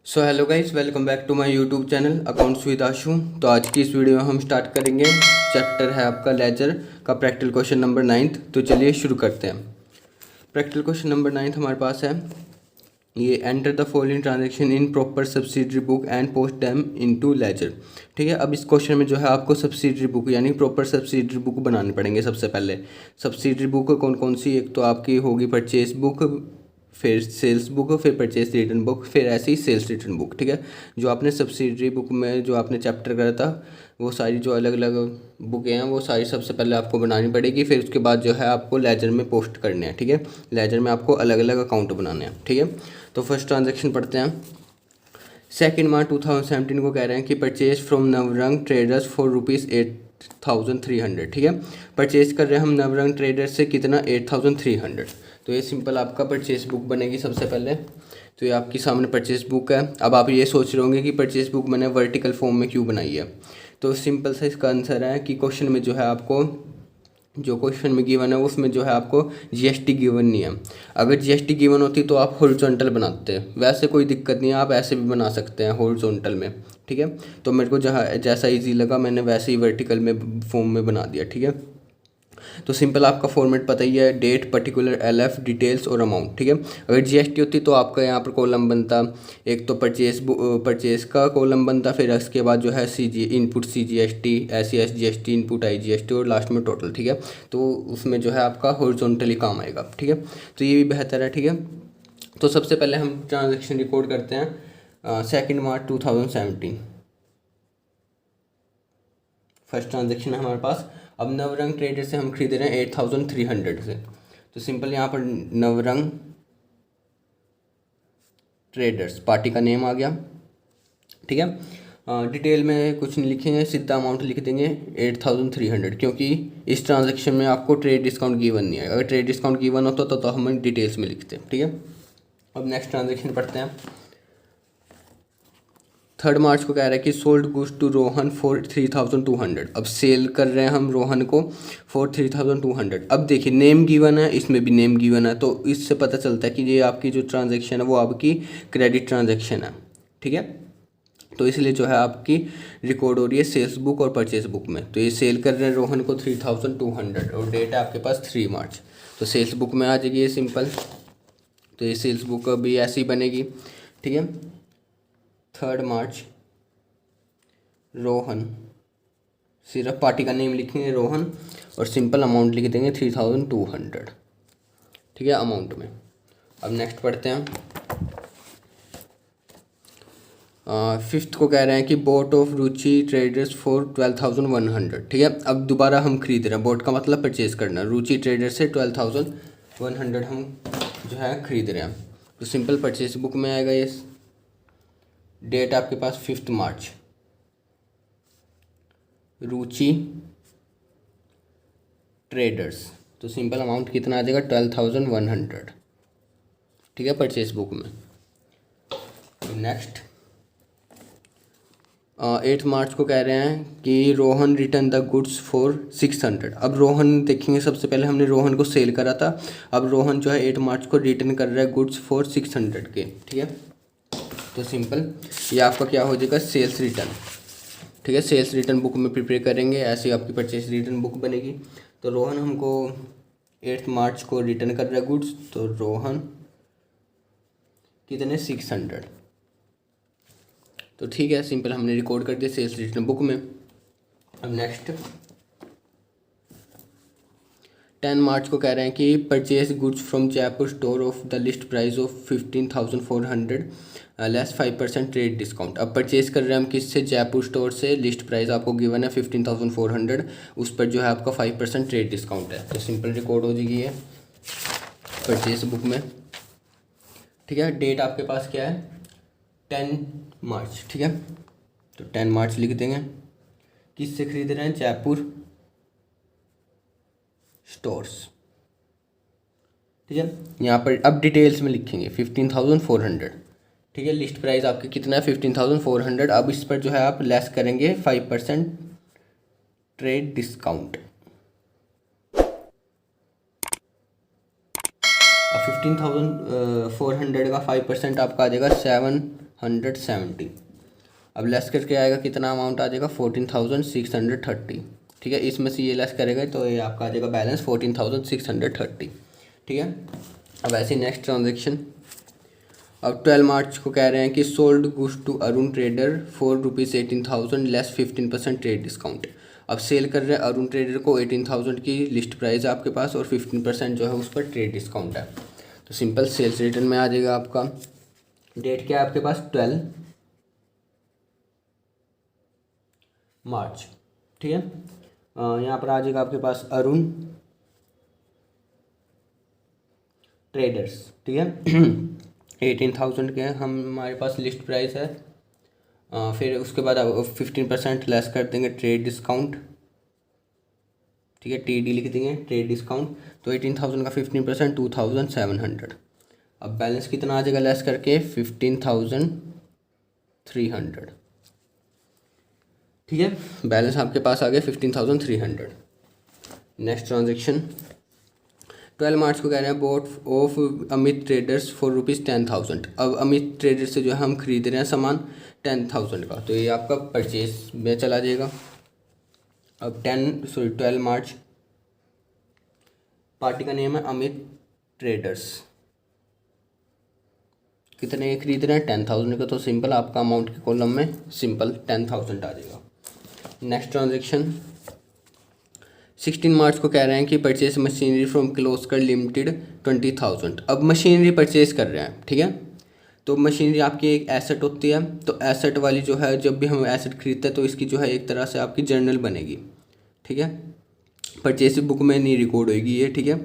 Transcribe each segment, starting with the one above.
So hello guys, welcome back to my YouTube channel accounts with Ashu. तो आज की इस वीडियो में हम स्टार्ट करेंगे। चैप्टर है आपका लेजर का प्रैक्टिकल क्वेश्चन नंबर 9। तो चलिए शुरू करते हैं। प्रैक्टिकल क्वेश्चन नंबर 9 हमारे पास है ये, enter the following transaction in proper subsidiary book and post them into ledger. ठीक है, अब इस क्वेश्चन में जो है आपको सब्सिडरी बुक यानी प्रॉपर सब्सिडरी बुक बनाने पड़ेंगे। सबसे पहले सब्सिडरी बुक कौन कौन सी, एक तो आपकी होगी परचेज बुक, फिर सेल्स बुक, फिर परचेज रिटर्न बुक, फिर ऐसी सेल्स रिटर्न बुक। ठीक है, जो आपने सब्सिडरी बुक में जो आपने चैप्टर करा था वो सारी जो अलग अलग बुकें हैं वो सारी सबसे पहले आपको बनानी पड़ेगी। फिर उसके बाद जो है आपको लेजर में पोस्ट करने हैं। ठीक है, लेजर में आपको अलग अलग अकाउंट बनाने हैं। ठीक है, तो फर्स्ट ट्रांजेक्शन पढ़ते हैं। 2 मार्च 2017 को कह रहे हैं कि purchase from Navrang traders for ₹8,300। ठीक है, परचेज कर रहे हैं हम नवरंग ट्रेडर्स से कितना, 8,300। तो ये सिंपल आपका परचेज बुक बनेगी सबसे पहले। तो ये आपके सामने परचेज बुक है। अब आप ये सोच रहे होंगे कि परचेज बुक मैंने वर्टिकल फॉर्म में क्यों बनाई है। तो सिंपल सा इसका आंसर है कि क्वेश्चन में जो है आपको, जो क्वेश्चन में गिवन है उसमें जो है आपको जीएसटी गिवन नहीं है। अगर जीएसटी गिवन होती तो आप हॉरिजॉन्टल बनाते, वैसे कोई दिक्कत नहीं है, आप ऐसे भी बना सकते हैं हॉरिजॉन्टल में। ठीक है, तो मेरे को जहाँ जैसा इजी लगा मैंने वैसे ही वर्टिकल में फॉर्म में बना दिया। ठीक है, तो सिंपल आपका फॉर्मेट पता ही है, डेट, पर्टिकुलर, एलएफ, डिटेल्स और अमाउंट। ठीक है, अगर जीएसटी होती तो आपका यहाँ पर कॉलम बनता, एक तो परचेज का कॉलम बनता, फिर इसके बाद जो है CG input CGST, SCS GST, input IGST और लास्ट में टोटल। ठीक है, तो उसमें जो है आपका हॉरिजॉन्टली काम आएगा। ठीक है, तो ये भी बेहतर है। ठीक है, तो सबसे पहले हम ट्रांजेक्शन रिकॉर्ड करते हैं 2 मार्च 2017। फर्स्ट ट्रांजेक्शन है हमारे पास। अब नवरंग ट्रेडर से हम खरीद रहे हैं 8,300 से। तो सिंपल यहाँ पर नवरंग ट्रेडर्स पार्टी का नेम आ गया। ठीक है, डिटेल में कुछ नहीं लिखेंगे, सीधा अमाउंट लिख देंगे 8,300, क्योंकि इस ट्रांजेक्शन में आपको ट्रेड डिस्काउंट गिवन नहीं है। अगर ट्रेड डिस्काउंट गिवन होता तो हम डिटेल्स में लिखते हैं। ठीक है, अब नेक्स्ट ट्रांजेक्शन पढ़ते हैं। 3 मार्च को कह रहा है कि sold goods to Rohan for 3,200। अब सेल कर रहे हैं हम रोहन को फॉर 3,200। अब देखिए नेम गिवन है, इसमें भी नेम गिवन है, तो इससे पता चलता है कि ये आपकी जो ट्रांजैक्शन है वो आपकी क्रेडिट ट्रांजैक्शन है। ठीक है, तो इसलिए जो है आपकी रिकॉर्ड हो रही है सेल्स बुक और परचेज बुक में। तो ये सेल कर रहे हैं रोहन को 3,200 और डेट है आपके पास 3 मार्च। तो सेल्स बुक में आ जाएगी ये सिंपल। तो ये सेल्स बुक भी ऐसी बनेगी। ठीक है, 3 मार्च रोहन, सिर्फ पार्टी का नेम लिखेंगे रोहन और सिंपल अमाउंट लिख देंगे 3,200। ठीक है, अमाउंट में। अब नेक्स्ट पढ़ते हैं। 5th को कह रहे हैं कि boat of Ruchi traders for 12,100। ठीक है, अब दोबारा हम खरीद रहे हैं, बोट का मतलब परचेज करना, रुचि ट्रेडर्स से 12,100 हम जो है खरीद रहे हैं। तो सिंपल परचेज बुक में आएगा ये। डेट आपके पास 5 मार्च, रुचि ट्रेडर्स, तो सिंपल अमाउंट कितना आ जाएगा 12,100। ठीक है, परचेज बुक में। नेक्स्ट 8 मार्च को कह रहे हैं कि Rohan return the goods for 600। अब रोहन देखेंगे, सबसे पहले हमने रोहन को सेल करा था, अब रोहन जो है 8 मार्च को रिटर्न कर रहा है गुड्स फॉर 600 के। ठीक है, तो सिंपल ये आपका क्या हो जाएगा, सेल्स रिटर्न। ठीक है, सेल्स रिटर्न बुक में प्रिपेयर करेंगे, ऐसे आपकी परचेज रिटर्न बुक बनेगी। तो रोहन हमको 8 मार्च को रिटर्न कर रहा है गुड्स, तो रोहन कितने, 600। तो ठीक है, सिंपल हमने रिकॉर्ड कर दिया सेल्स रिटर्न बुक में। अब नेक्स्ट 10 मार्च को कह रहे हैं कि purchase goods from Jaipur store of the list price of 15,400 less 5% trade discount. अब परचेज कर रहे हैं हम किससे, जयपुर स्टोर से। लिस्ट प्राइस आपको गिवन है 15,400, उस पर जो है आपका 5% ट्रेड डिस्काउंट है। तो सिंपल रिकॉर्ड हो जाएगी ये परचेज बुक में। ठीक है, डेट आपके पास क्या है, 10 मार्च। ठीक है, तो 10 मार्च लिख देंगे। किससे खरीद रहे हैं, जयपुर स्टोर्स। ठीक है, यहाँ पर अब डिटेल्स में लिखेंगे 15,400। ठीक है, लिस्ट प्राइस आपके कितना है, 15,400। अब इस पर जो है आप लेस करेंगे 5% ट्रेड डिस्काउंट। अब 15,400 का 5% आपका आ जाएगा 14,670। अब लेस करके आएगा कितना अमाउंट आ जाएगा 14,630। ठीक है, इसमें से ये लेस करेगा तो ये आपका आ जाएगा बैलेंस 14,630। ठीक है, अब ऐसे नेक्स्ट ट्रांजेक्शन। अब 12 मार्च को कह रहे हैं कि sold goods to Arun trader ₹18,000 less 15% trade discount. अब सेल कर रहे हैं अरुण ट्रेडर को 18,000 की लिस्ट प्राइस है आपके पास और 15% जो है उस पर ट्रेड डिस्काउंट है। तो सिंपल सेल्स रिटर्न में आ जाएगा आपका, डेट क्या है आपके पास 12 मार्च। ठीक है, यहाँ पर आ जाएगा आपके पास अरुण ट्रेडर्स। ठीक है 18,000 के हमारे पास लिस्ट प्राइस है। फिर उसके बाद 15% लेस कर देंगे ट्रेड डिस्काउंट। ठीक है, TD लिख देंगे ट्रेड डिस्काउंट। तो 18,000 का 15% 2,700। अब बैलेंस कितना आ जाएगा लेस करके 15,300। ठीक है, बैलेंस आपके पास आ गया 15,300। नेक्स्ट ट्रांजेक्शन 12 मार्च को कह रहे हैं boat of Amit traders for ₹10,000। अब अमित ट्रेडर से जो है हम खरीद रहे हैं सामान 10,000 का, तो ये आपका परचेज में चला जाएगा। अब 12 मार्च पार्टी का नेम है अमित ट्रेडर्स। कितने खरीद रहे हैं 10,000 का, तो सिंपल आपका अमाउंट के कॉलम में सिंपल 10,000 आ जाएगा। नेक्स्ट ट्रांजेक्शन 16 मार्च को कह रहे हैं कि purchase machinery from Kirloskar limited 20,000। अब मशीनरी परचेज कर रहे हैं। ठीक है, तो मशीनरी आपकी एक एसेट होती है, तो एसेट वाली जो है जब भी हम एसेट खरीदते हैं तो इसकी जो है एक तरह से आपकी जर्नल बनेगी। ठीक है, परचेज बुक में नहीं रिकॉर्ड होगी ये। ठीक है,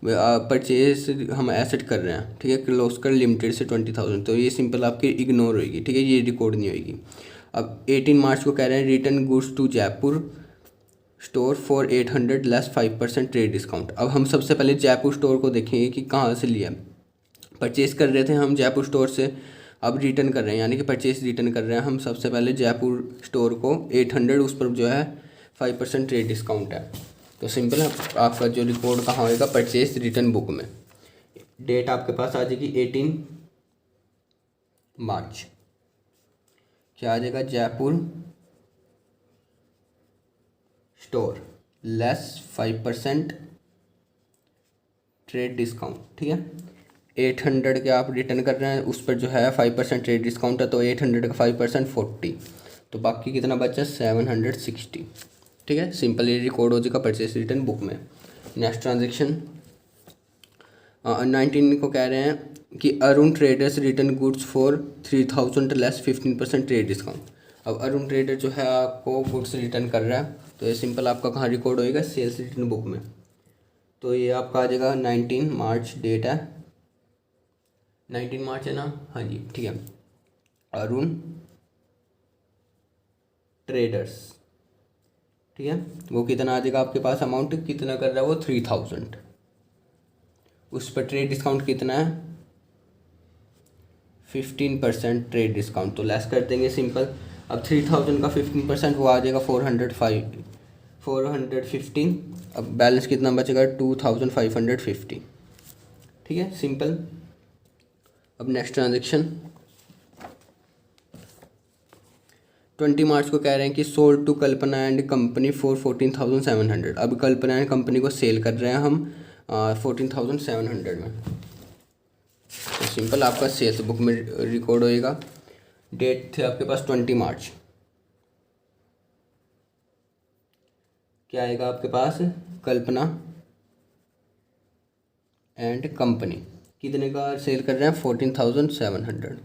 परचेज हम एसेट कर रहे हैं। ठीक है, किर्लोस्कर लिमिटेड से 20,000, तो ये सिंपल आपकी इग्नोर होगी। ठीक है, ये रिकॉर्ड नहीं होगी। अब 18 मार्च को कह रहे हैं return goods to Jaipur store for 800 less 5% trade discount. अब हम सबसे पहले जयपुर स्टोर को देखेंगे कि कहाँ से लिया। परचेज़ कर रहे थे हम जयपुर स्टोर से, अब रिटर्न कर रहे हैं, यानी कि परचेज़ रिटर्न कर रहे हैं हम सबसे पहले जयपुर स्टोर को 800, उस पर जो है 5% ट्रेड डिस्काउंट है। तो सिंपल है, आपका जो रिकॉर्ड कहाँ होएगा परचेज रिटर्न बुक में। डेट आपके पास आ जाएगी 18 मार्च। क्या आ जाएगा Jaipur store less 5% trade discount. ठीक है, 800 के आप रिटर्न कर रहे हैं, उस पर जो है 5% ट्रेड डिस्काउंट है, तो 800 का 5% 40, तो बाकी कितना बचा 760। ठीक है, सिंपल ये रिकॉर्ड हो जाएगा परचेस रिटर्न बुक में। नेक्स्ट ट्रांजेक्शन 19 को कह रहे हैं कि Arun traders return goods for 3,000 less 15% trade discount. अब अरुण ट्रेडर जो है आपको गुड्स रिटर्न कर रहा है, तो ये सिंपल आपका कहाँ रिकॉर्ड होएगा सेल्स रिटर्न बुक में। तो ये आपका आ जाएगा 19 मार्च, डेट है 19 मार्च है ना, हाँ जी ठीक है। अरुण ट्रेडर्स, ठीक है, वो कितना आ जाएगा आपके पास, अमाउंट कितना कर रहा है वो 3,000, उस पर ट्रेड डिस्काउंट कितना है 15% ट्रेड डिस्काउंट, तो लेस कर देंगे सिंपल। अब 3,000 का 15% वो आ जाएगा 415। अब बैलेंस कितना बचेगा 2,550। ठीक है सिंपल। अब नेक्स्ट ट्रांजेक्शन 20 मार्च को कह रहे हैं कि sold to Kalpana and company for 14,700। अब कल्पना एंड कंपनी को सेल कर रहे हैं हम 14,700 में। तो सिंपल आपका सेल्स बुक में रिकॉर्ड होएगा। डेट थे आपके पास 20 मार्च। क्या आएगा आपके पास, कल्पना एंड कंपनी कितने का सेल कर रहे हैं 14,700।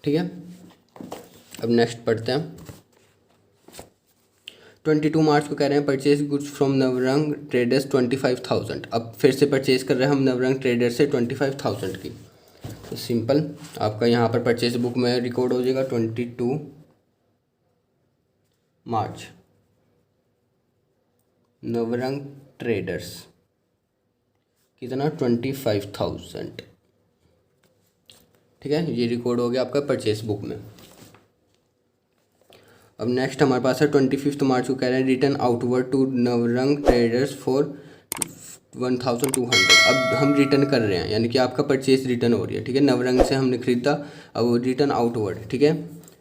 ठीक है, अब नेक्स्ट पढ़ते हैं 22 मार्च को कह रहे हैं purchase goods from Navrang traders 25,000। अब फिर से परचेज कर रहे हैं हम नवरंग ट्रेडर से 25,000 की। तो सिंपल आपका यहाँ पर परचेज बुक में रिकॉर्ड हो जाएगा 22 मार्च नवरंग ट्रेडर्स कितना 25,000। ठीक है, ये रिकॉर्ड हो गया आपका परचेज बुक में। अब नेक्स्ट हमारे पास है 25 मार्च को कह रहे हैं return outward to Navrang traders for 1200। अब हम रिटर्न कर रहे हैं, यानी कि आपका परचेस रिटर्न हो रही है, ठीक है। नवरंग से हमने खरीदा, अब वो रिटर्न आउटवर्ड, ठीक है।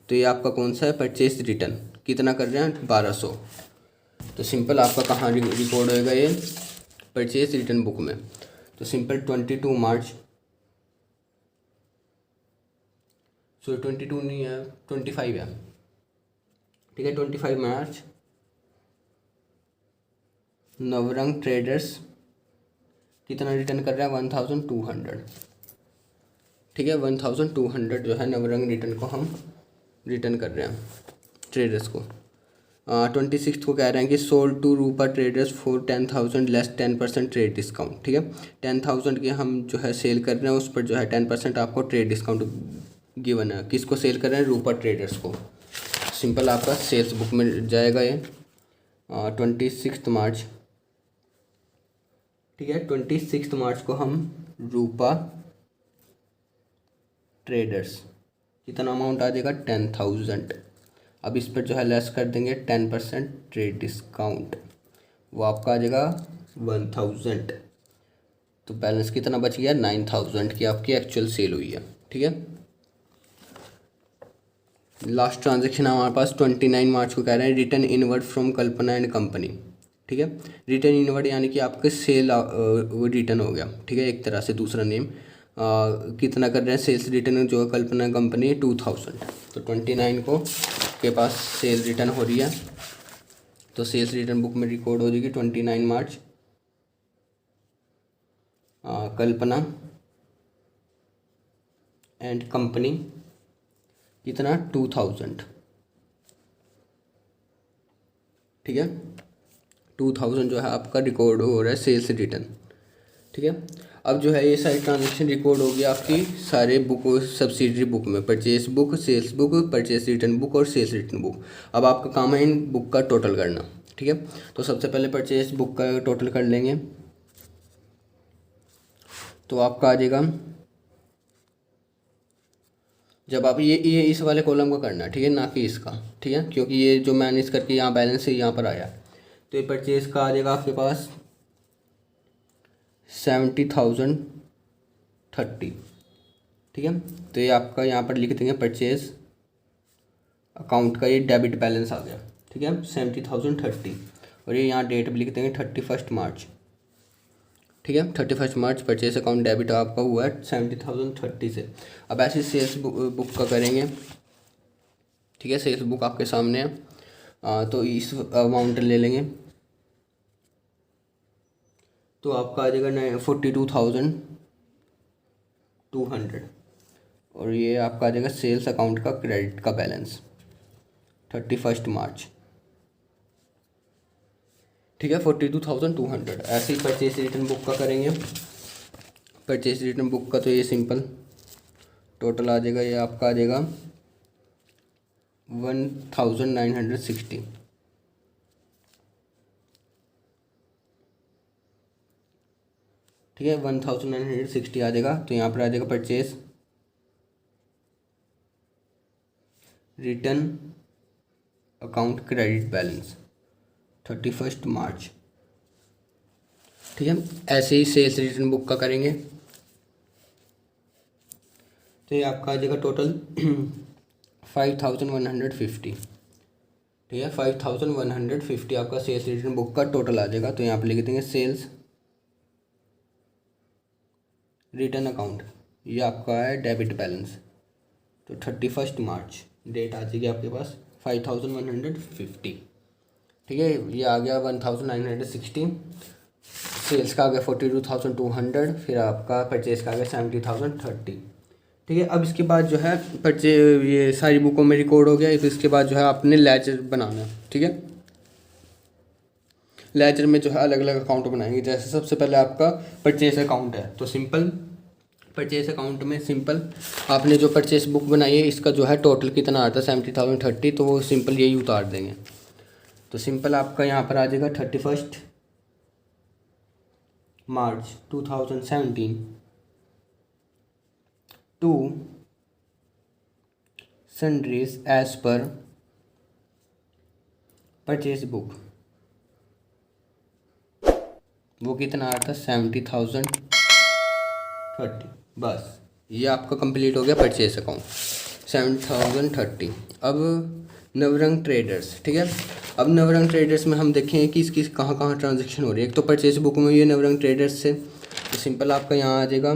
तो ये आपका कौन सा है, परचेस रिटर्न। कितना कर रहे हैं, 1200। तो सिंपल आपका कहाँ रिकॉर्ड होएगा ये, परचेस रिटर्न बुक में। तो सिंपल 22 मार्च, 22 नहीं है, 25 है, ठीक है। 25 मार्च नवरंग ट्रेडर्स कितना रिटर्न कर रहा है, 1200, ठीक है। 1200 जो है नवरंग रिटर्न को हम रिटर्न कर रहे हैं ट्रेडर्स को। 26 को कह रहे हैं कि sold to Rupa traders for 10,000 less 10% trade discount, ठीक है। 10,000 के हम जो है सेल कर रहे हैं, उस पर जो है 10% आपको ट्रेड डिस्काउंट गिवन है। किसको सेल कर रहे हैं, रूपा ट्रेडर्स को। सिंपल आपका सेल्स बुक में जाएगा ये 26 मार्च, ठीक है। 26 मार्च को हम रूपा ट्रेडर्स कितना अमाउंट आ जाएगा, 10,000। अब इस पर जो है लेस कर देंगे 10% ट्रेड डिस्काउंट, वो आपका आ जाएगा 1,000। तो बैलेंस कितना बच गया, 9,000 की आपकी एक्चुअल सेल हुई है, ठीक है। लास्ट ट्रांजेक्शन हमारे पास 29 मार्च को कह रहे हैं return inward from Kalpana and company, ठीक है। रिटर्न इनवर्ड यानी कि आपके सेल वो रिटर्न हो गया, ठीक है, एक तरह से दूसरा नेम। कितना कर रहे हैं, सेल्स रिटर्न जो है कल्पना कंपनी 2,000। तो 29 को के पास सेल रिटर्न हो रही है, तो सेल्स रिटर्न बुक में रिकॉर्ड हो जाएगी 29 मार्च कल्पना एंड कंपनी कितना, 2,000, ठीक है। 2,000 जो है आपका रिकॉर्ड हो रहा है सेल्स रिटर्न, ठीक है। अब जो है ये सारी ट्रांजेक्शन रिकॉर्ड होगी आपकी सारे बुक सब्सिडरी बुक में, purchase book, sales book, purchase return book और सेल्स रिटर्न बुक। अब आपका काम है इन बुक का टोटल करना, ठीक है। तो सबसे पहले परचेस बुक का टोटल कर लेंगे, तो आपका आ जाएगा, जब आप ये इस वाले कॉलम का करना, ठीक है, ना कि इसका, ठीक है, क्योंकि ये जो मैनेज करके यहाँ बैलेंस है यहाँ पर आया। तो ये परचेस का आ जाएगा आपके पास 70,030, ठीक है। तो ये आपका यहाँ पर लिख देंगे परचेज अकाउंट का ये डेबिट बैलेंस आ गया, ठीक है, 70,030। और ये यहाँ डेट भी लिख देंगे 31 मार्च, ठीक है। 31 मार्च परचेस अकाउंट डेबिट आपका हुआ है 70,030 से। अब ऐसे सेल्स बुक का करेंगे, ठीक है। सेल्स बुक आपके सामने है, तो इस अमाउंट ले लेंगे, तो आपका आ जाएगा 42,200। और ये आपका आ जाएगा सेल्स अकाउंट का क्रेडिट का बैलेंस 31 मार्च, ठीक है, 42,200। ऐसे ही परचेज रिटर्न बुक का करेंगे। परचेज रिटर्न बुक का तो ये सिंपल टोटल आ जाएगा, ये आपका आ जाएगा 1,960, ठीक है, 1,960 आ जाएगा। तो यहाँ पर आ जाएगा purchase return account credit balance 31 मार्च, ठीक है। ऐसे ही सेल्स रिटर्न बुक का करेंगे, तो ये आपका आ जाएगा टोटल 5,150, ठीक है, 5,150 आपका सेल्स रिटर्न बुक का टोटल आ जाएगा। तो यहाँ पर लिख देंगे सेल्स रिटर्न अकाउंट, ये आपका है डेबिट बैलेंस। तो 31 मार्च डेट आ जाएगी आपके पास 5,150, ठीक है। ये आ गया 1,960, सेल्स का आ गया 42,200, फिर आपका परचेज का आ गया 70,030, ठीक है। अब इसके बाद जो है ये सारी बुकों में रिकॉर्ड हो गया। तो इसके बाद जो है आपने लेजर बनाना है, ठीक है। लेजर में जो है अलग अलग अकाउंट बनाएंगे। जैसे सबसे पहले आपका परचेस अकाउंट है, तो सिंपल परचेस अकाउंट में सिंपल आपने जो परचेस बुक बनाई है इसका जो है टोटल कितना आता है 70,030, तो वो सिंपल यही उतार देंगे। तो सिंपल आपका यहाँ पर आ जाएगा 31 March 2017 to sundries as per purchase book, वो कितना आ रहा था 70,030। बस ये आपका कंप्लीट हो गया परचेस अकाउंट 70,030। अब नवरंग ट्रेडर्स, ठीक है। अब नवरंग ट्रेडर्स में हम देखें कि इसकी कहाँ कहाँ ट्रांजेक्शन हो रही है। एक तो परचेस बुक में हुई है नवरंग ट्रेडर्स से, तो सिंपल आपका यहाँ आ जाएगा।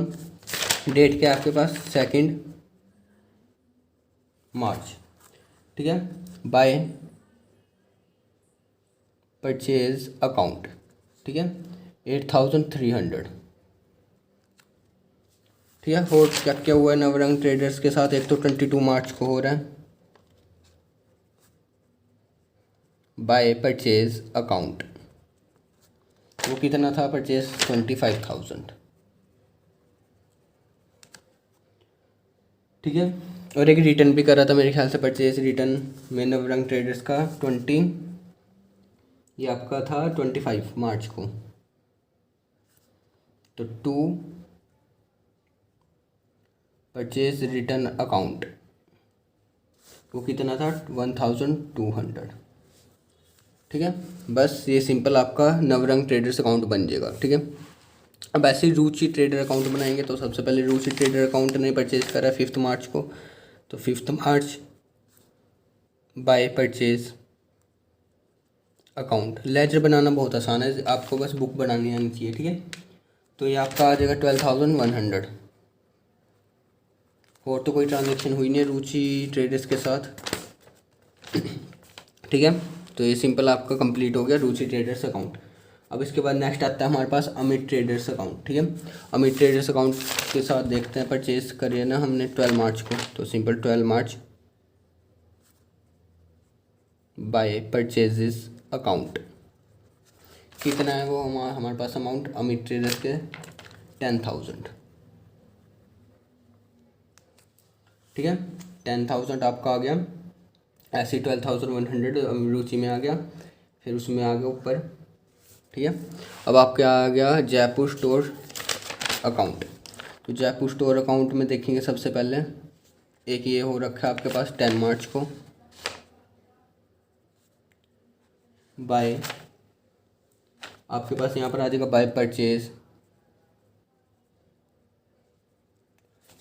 डेट क्या है आपके पास 2 मार्च, ठीक है। बाय परचेज अकाउंट, ठीक है, 8,300, ठीक है। और क्या क्या हुआ है नवरंग ट्रेडर्स के साथ। एक तो 22 मार्च को हो रहा है बाय परचेज अकाउंट, वो कितना था परचेज 25,000, ठीक है। और एक रिटर्न भी करा था मेरे ख्याल से परचेज रिटर्न में नवरंग ट्रेडर्स का 20, ये आपका था 25 मार्च को। तो 2 परचेज रिटर्न अकाउंट वो कितना था 1,200, ठीक है। बस ये सिंपल आपका नवरंग ट्रेडर्स अकाउंट बन जाएगा, ठीक है। अब ऐसे रुचि ट्रेडर अकाउंट बनाएंगे तो सबसे पहले रुचि ट्रेडर अकाउंट ने परचेज करा 5 मार्च को, तो 5 मार्च बाय परचेज अकाउंट। लेजर बनाना बहुत आसान है, आपको बस बुक बनानी आनी चाहिए, ठीक है। तो ये आपका आ जाएगा 12,100। और तो कोई ट्रांजेक्शन हुई नहीं है रुचि ट्रेडर्स के साथ, ठीक है। तो ये सिंपल आपका कंप्लीट हो गया रुचि ट्रेडर्स अकाउंट। अब इसके बाद नेक्स्ट आता है हमारे पास अमित ट्रेडर्स अकाउंट, ठीक है। अमित ट्रेडर्स अकाउंट के साथ देखते हैं परचेज करिए ना हमने 12 मार्च को, तो simple 12 March by purchases account. कितना है वो हमारे पास अमाउंट अमित ट्रेडर्स के 10,000, ठीक है। 10,000 आपका आ गया। ऐसे 12,100 रुचि में आ गया, फिर उसमें आ गया ऊपर, ठीक है। अब आपके आ गया जयपुर स्टोर अकाउंट। तो जयपुर स्टोर अकाउंट में देखेंगे सबसे पहले एक ये हो रखा है आपके पास 10 मार्च को बाय, आपके पास यहाँ पर आ जाएगा बाय परचेज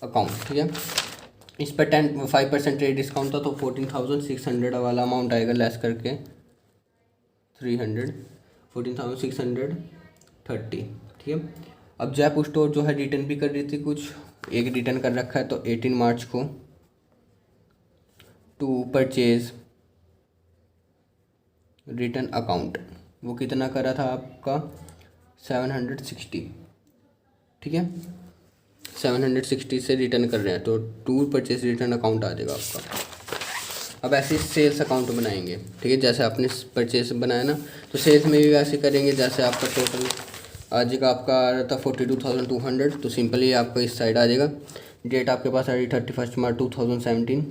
अकाउंट, ठीक है। इस पर 5% ट्रेड डिस्काउंट था तो 14,600 वाला अमाउंट आएगा लेस करके 300, 14,630, ठीक है। अब जयपुर स्टोर जो है रिटर्न भी कर रही थी कुछ, एक रिटर्न कर रखा है तो 18 मार्च को टू परचेज रिटर्न अकाउंट, वो कितना करा था आपका 760, ठीक है। 760 से रिटर्न कर रहे हैं तो टू परचेज रिटर्न अकाउंट आ जाएगा आपका। अब ऐसे सेल्स अकाउंट बनाएंगे, ठीक है। जैसे आपने परचेज बनाया ना, तो सेल्स में भी वैसे करेंगे। जैसे आपका टोटल आ जाएगा, आपका आ रहा था 42,200, तो सिंपली आपका इस साइड आ जाएगा। डेट आपके पास आ रही 31 मार्च 2017,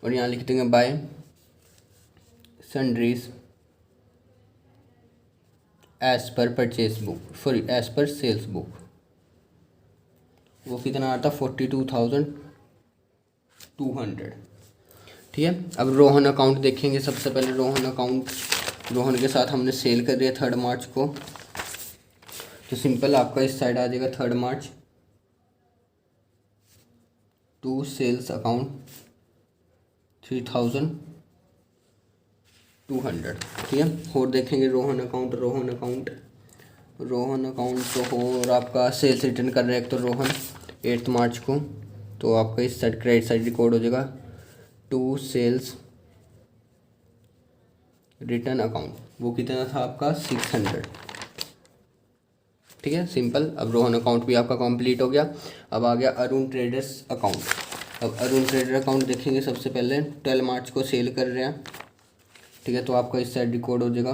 और यहाँ लिख देंगे by sundries as per purchase book, sorry as per sales book, वो कितना आता 42,200, ठीक है। अब रोहन अकाउंट देखेंगे सबसे पहले। रोहन अकाउंट, रोहन के साथ हमने सेल कर दिया 3 मार्च को, तो सिंपल आपका इस साइड आ जाएगा 3 मार्च टू सेल्स अकाउंट 3,200, ठीक है। और देखेंगे Rohan account, Rohan account, Rohan account तो हो और आपका सेल्स रिटर्न कर रहे हैं एक तो रोहन 8 मार्च को, तो आपका इस साइड क्रेडिट साइड रिकॉर्ड हो जाएगा टू सेल्स रिटर्न अकाउंट, वो कितना था आपका 600, ठीक है। सिंपल अब रोहन अकाउंट भी आपका कंप्लीट हो गया। अब आ गया अरुण ट्रेडर्स अकाउंट। अब अरुण ट्रेडर अकाउंट देखेंगे सबसे पहले 12 मार्च को सेल कर रहे हैं, ठीक है। तो आपका इस साइड रिकॉर्ड हो जाएगा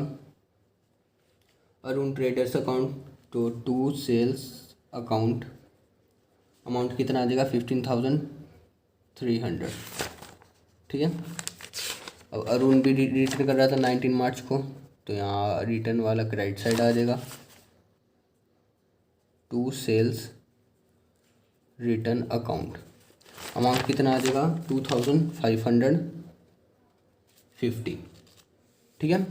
अरुण ट्रेडर्स अकाउंट, तो टू सेल्स अकाउंट अमाउंट कितना आ जाएगा 15,300, ठीक है। अब अरुण भी रिटर्न कर रहा था 19 मार्च को, तो यहाँ रिटर्न वाला क्रेडिट साइड आ जाएगा to sales return account, amount कितना आ जाएगा 2,550, ठीक है।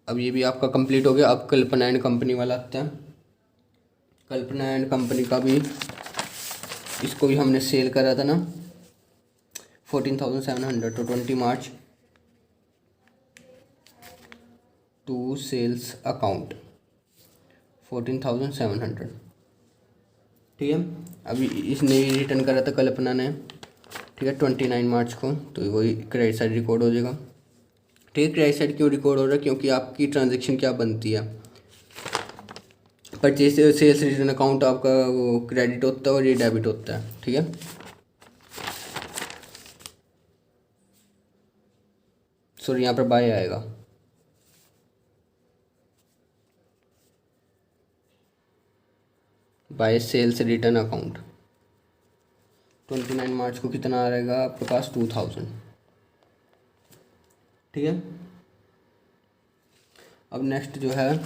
अब ये भी आपका कंप्लीट हो गया। अब कल्पना एंड कंपनी वाला आता है। कल्पना एंड कंपनी का भी, इसको भी हमने सेल करा था ना 14,700, तो 20 मार्च टू सेल्स अकाउंट 14,700। ठीक है, अभी इसने रिटर्न करा था कल्पना ने, ठीक है, 29 मार्च को, तो वही क्रेडिट साइड रिकॉर्ड हो जाएगा। ठीक है, क्रेडिट साइड क्यों रिकॉर्ड हो रहा है, क्योंकि आपकी ट्रांजैक्शन क्या बनती है, परचेज सेल्स रिटर्न अकाउंट आपका वो क्रेडिट होता है और ये डेबिट होता है। ठीक है, सॉरी यहाँ पर बाय आएगा। बाय सेल्स रिटर्न अकाउंट 29 मार्च को कितना आ रहेगा आपके पास 2000। ठीक है, अब नेक्स्ट जो है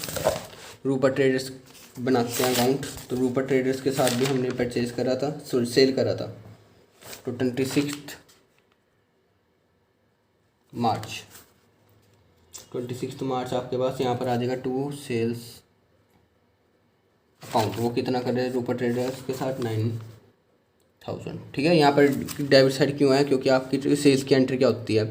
रूपा ट्रेडर्स बनाते हैं अकाउंट। तो रूपा ट्रेडर्स के साथ भी हमने परचेज करा था, सॉरी सेल करा था, तो 26 मार्च आपके पास यहाँ पर आ जाएगा टू सेल्स अकाउंट। वो कितना कर रहे हैं रूपा ट्रेडर्स के साथ 9,000। ठीक है, यहाँ पर डेबिट साइड क्यों है, क्योंकि आपकी सेल्स की एंट्री क्या होती है,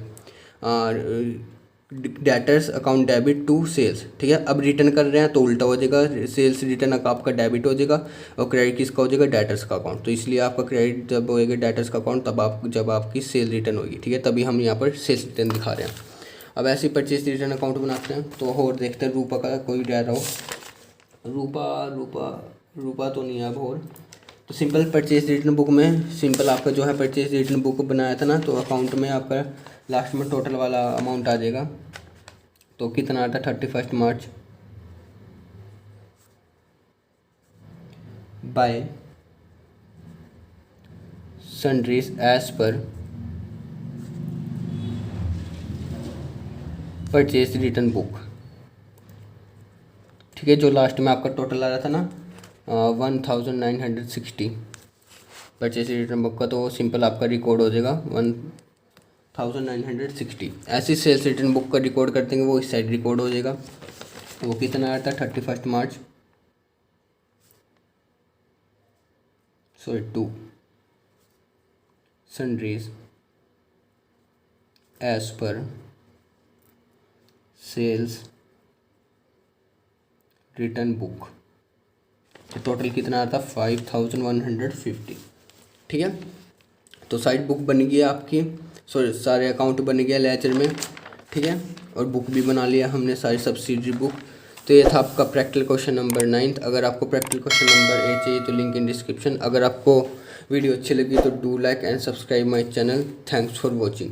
debtors account debit to sales. ठीक है, अब रिटर्न कर रहे हैं तो उल्टा हो जाएगा, सेल्स रिटर्न आपका डेबिट हो जाएगा और क्रेडिट किसका हो जाएगा, डेटर्स का अकाउंट। तो इसलिए आपका क्रेडिट जब होएगा डेटर्स का अकाउंट तब आप जब आपकी सेल रिटर्न होगी। ठीक है, तभी हम यहाँ पर सेल्स रिटर्न दिखा रहे हैं। अब ऐसे ही परचेज रिटर्न अकाउंट बनाते हैं। तो और देखते हैं रूपा का कोई रह रहा हो। रूपा तो नहीं है अब। और तो सिंपल परचेज रिटर्न बुक में सिंपल आपका जो है परचेज रिटर्न बुक बनाया था ना, तो अकाउंट में आपका लास्ट में टोटल वाला अमाउंट आ जाएगा। तो कितना आता है 31 March by sundries as per purchase return book. ठीक है, जो लास्ट में आपका टोटल आ रहा था ना 1960 परचेज रिटर्न बुक का, तो सिंपल आपका रिकॉर्ड हो जाएगा 1960। ऐसी सेल्स रिटर्न बुक का रिकॉर्ड कर देंगे, वो इस साइड रिकॉर्ड हो जाएगा। तो वो कितना आया था 31 March to sundries as per sales return book. तो टोटल कितना आता है 5150। ठीक है, तो साइड बुक बन गई आपकी, सॉरी सारे अकाउंट बन गया लेजर में। ठीक है, और बुक भी बना लिया हमने सारी सब्सिडरी बुक। तो ये था आपका प्रैक्टिकल क्वेश्चन नंबर 9। अगर आपको प्रैक्टिकल क्वेश्चन नंबर 8 चाहिए तो लिंक इन डिस्क्रिप्शन। अगर आपको वीडियो अच्छी लगी तो do like and subscribe my channel. Thanks for watching.